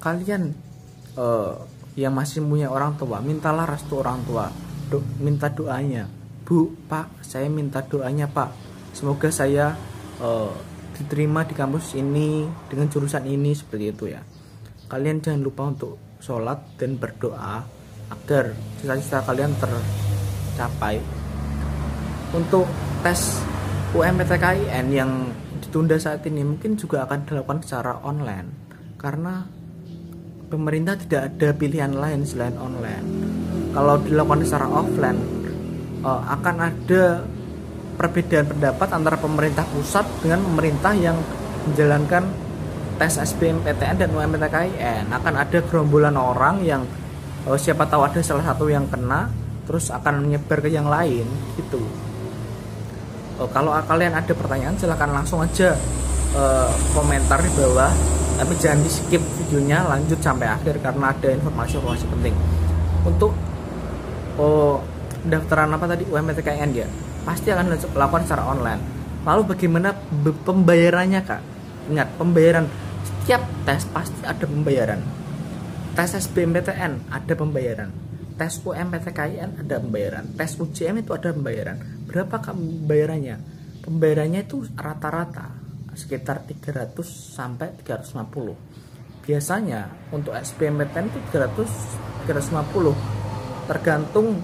kalian yang masih punya orang tua, mintalah restu orang tua, minta doanya. Bu, Pak, saya minta doanya Pak, semoga saya diterima di kampus ini dengan jurusan ini, seperti itu ya. Kalian jangan lupa untuk sholat dan berdoa agar cita-cita kalian tercapai. Untuk tes UMPTKIN yang ditunda saat ini mungkin juga akan dilakukan secara online, karena pemerintah tidak ada pilihan lain selain online. Kalau dilakukan secara offline, akan ada perbedaan pendapat antara pemerintah pusat dengan pemerintah yang menjalankan tes SBMPTN dan UMPTKIN. Akan ada gerombolan orang yang siapa tahu ada salah satu yang kena, terus akan menyebar ke yang lain gitu. Kalau kalian ada pertanyaan, silahkan langsung aja komentar di bawah, tapi jangan di skip videonya, lanjut sampai akhir karena ada informasi-informasi penting. Untuk pendaftaran apa tadi, UMPTKIN ya, pasti akan dilakukan secara online. Lalu bagaimana pembayarannya Kak? Ingat, pembayaran setiap tes pasti ada pembayaran. Tes SBMPTN ada pembayaran, tes UMPTKIN ada pembayaran, tes UJM itu ada pembayaran. Berapa Kak pembayarannya? Pembayarannya itu rata-rata sekitar 300 sampai 350. Biasanya untuk SBMPTN itu 300 350, tergantung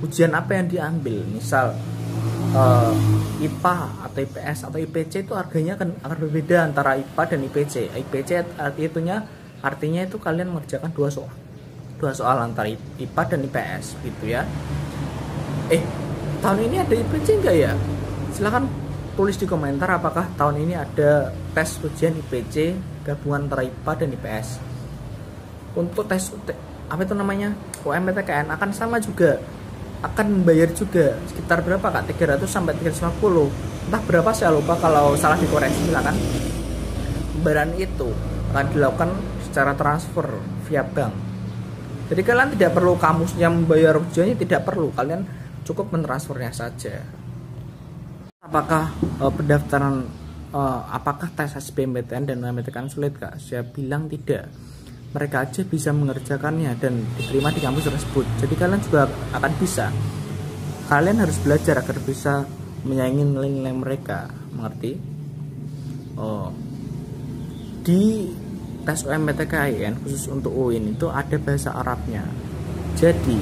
ujian apa yang diambil. Misal IPA atau IPS atau IPC itu harganya akan berbeda antara IPA dan IPC. IPC artinya itu kalian mengerjakan dua soal antara IPA dan IPS gitu ya. Tahun ini ada IPC enggak ya? Silahkan tulis di komentar apakah tahun ini ada tes ujian IPC gabungan antara IPA dan IPS. Untuk tes UMPTKIN akan sama juga, akan bayar juga sekitar berapa Kak? 300 sampai 350. Entah berapa saya lupa, kalau salah dikoreksi silakan. Pembayaran itu akan dilakukan secara transfer via bank. Jadi kalian tidak perlu kampusnya membayar ujiannya, tidak perlu, kalian cukup mentransfernya saja. Apakah pendaftaran apakah tes SBMPTN dan UMPTKIN sulit Kak? Saya bilang tidak. Mereka aja bisa mengerjakannya dan diterima di kampus tersebut. Jadi kalian juga akan bisa. Kalian harus belajar agar bisa menyaingi nilai-nilai mereka, mengerti? Di tes UMPTKIN khusus untuk UIN itu ada bahasa Arabnya. Jadi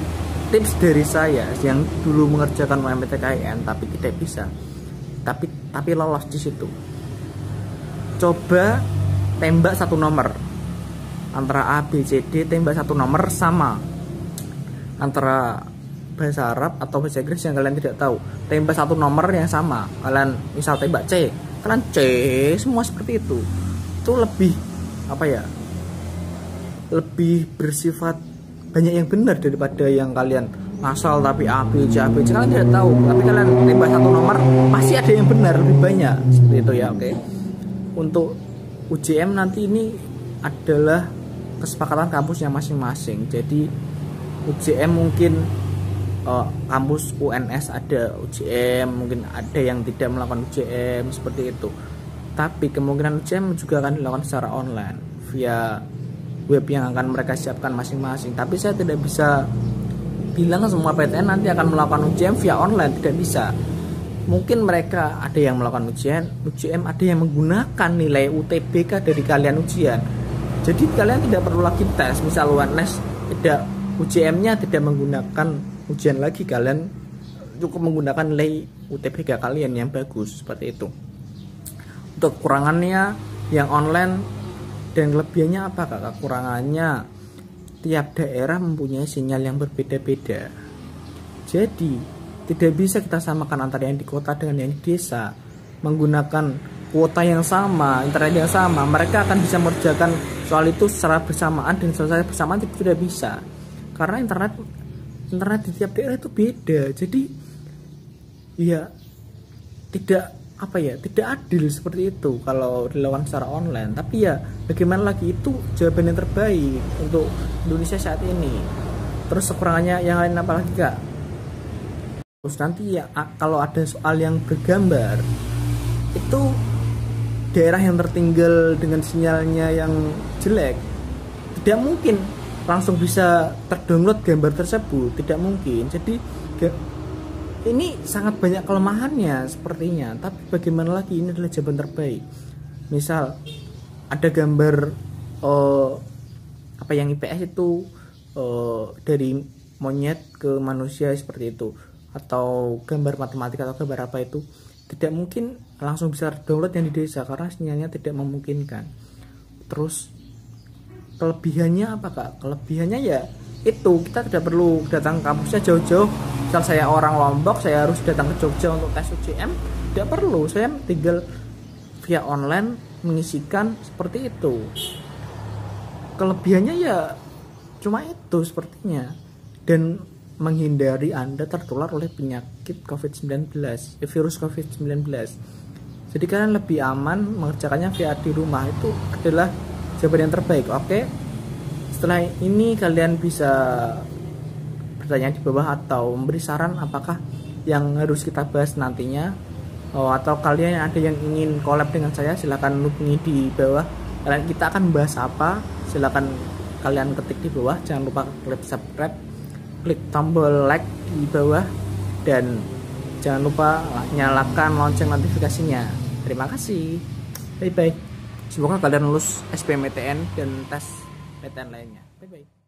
tips dari saya yang dulu mengerjakan UMPTKIN tapi tidak bisa, tapi lolos di situ. Coba tembak satu nomor antara A, B, C, D, tembak satu nomor sama antara bahasa Arab atau bahasa Inggris yang kalian tidak tahu. Tembak satu nomor yang sama. Kalian misal tembak C, kalian C semua seperti itu. Itu lebih lebih bersifat banyak yang benar daripada yang kalian asal tapi A, B, C, A, B, C. Kalian tidak tahu, tapi kalian tembak satu nomor pasti ada yang benar lebih banyak, seperti itu ya. Oke. Untuk UJM nanti ini adalah kesepakatan kampusnya masing-masing. Jadi UJM mungkin kampus UNS ada UJM, mungkin ada yang tidak melakukan UJM seperti itu. Tapi kemungkinan UJM juga akan dilakukan secara online via web yang akan mereka siapkan masing-masing. Tapi saya tidak bisa bilang semua PTN nanti akan melakukan UJM via online, tidak bisa. Mungkin mereka ada yang melakukan UJM ada yang menggunakan nilai UTBK dari kalian ujian. Jadi kalian tidak perlu lagi tes. Misal UNS tidak, UJM-nya tidak menggunakan ujian lagi, kalian cukup menggunakan nilai UTBK kalian yang bagus, seperti itu. Untuk kekurangannya yang online dan kelebihannya apa Kak? Kekurangannya tiap daerah mempunyai sinyal yang berbeda-beda. Jadi tidak bisa kita samakan antara yang di kota dengan yang di desa. Menggunakan kuota yang sama, internet yang sama, mereka akan bisa mengerjakan soal itu secara bersamaan dan selesai bersamaan. Tidak bisa, karena internet di tiap daerah itu beda. Jadi ya tidak adil seperti itu kalau dilakukan secara online. Tapi ya bagaimana lagi, itu jawaban yang terbaik untuk Indonesia saat ini. Terus kekurangannya yang lain apa lagi Kak? Terus nanti ya kalau ada soal yang bergambar, itu daerah yang tertinggal dengan sinyalnya yang jelek, tidak mungkin langsung bisa terdownload gambar tersebut, tidak mungkin. Jadi ini sangat banyak kelemahannya sepertinya, tapi bagaimana lagi, ini adalah jawaban terbaik. Misal ada gambar apa yang IPS itu dari monyet ke manusia seperti itu, atau gambar matematika atau gambar apa itu, tidak mungkin langsung bisa download yang di desa karena sinyalnya tidak memungkinkan. Terus kelebihannya apa kak? Kelebihannya ya itu, kita tidak perlu datang ke kampusnya jauh-jauh. Misal saya orang Lombok, saya harus datang ke Jogja untuk tes UJM, tidak perlu, saya tinggal via online mengisikan seperti itu. Kelebihannya ya cuma itu sepertinya, dan menghindari Anda tertular oleh penyakit COVID-19, virus COVID-19. Jadi kalian lebih aman mengerjakannya via di rumah, itu adalah jawaban yang terbaik. Oke, setelah ini kalian bisa bertanya di bawah atau memberi saran apakah yang harus kita bahas nantinya, atau kalian ada yang ingin collab dengan saya, silahkan hubungi di bawah. Kalian kita akan bahas apa, silahkan kalian ketik di bawah. Jangan lupa klik subscribe, klik tombol like di bawah, dan jangan lupa nyalakan lonceng notifikasinya. Terima kasih, bye bye. Semoga kalian lulus SBMPTN dan tes PTN lainnya. Bye bye.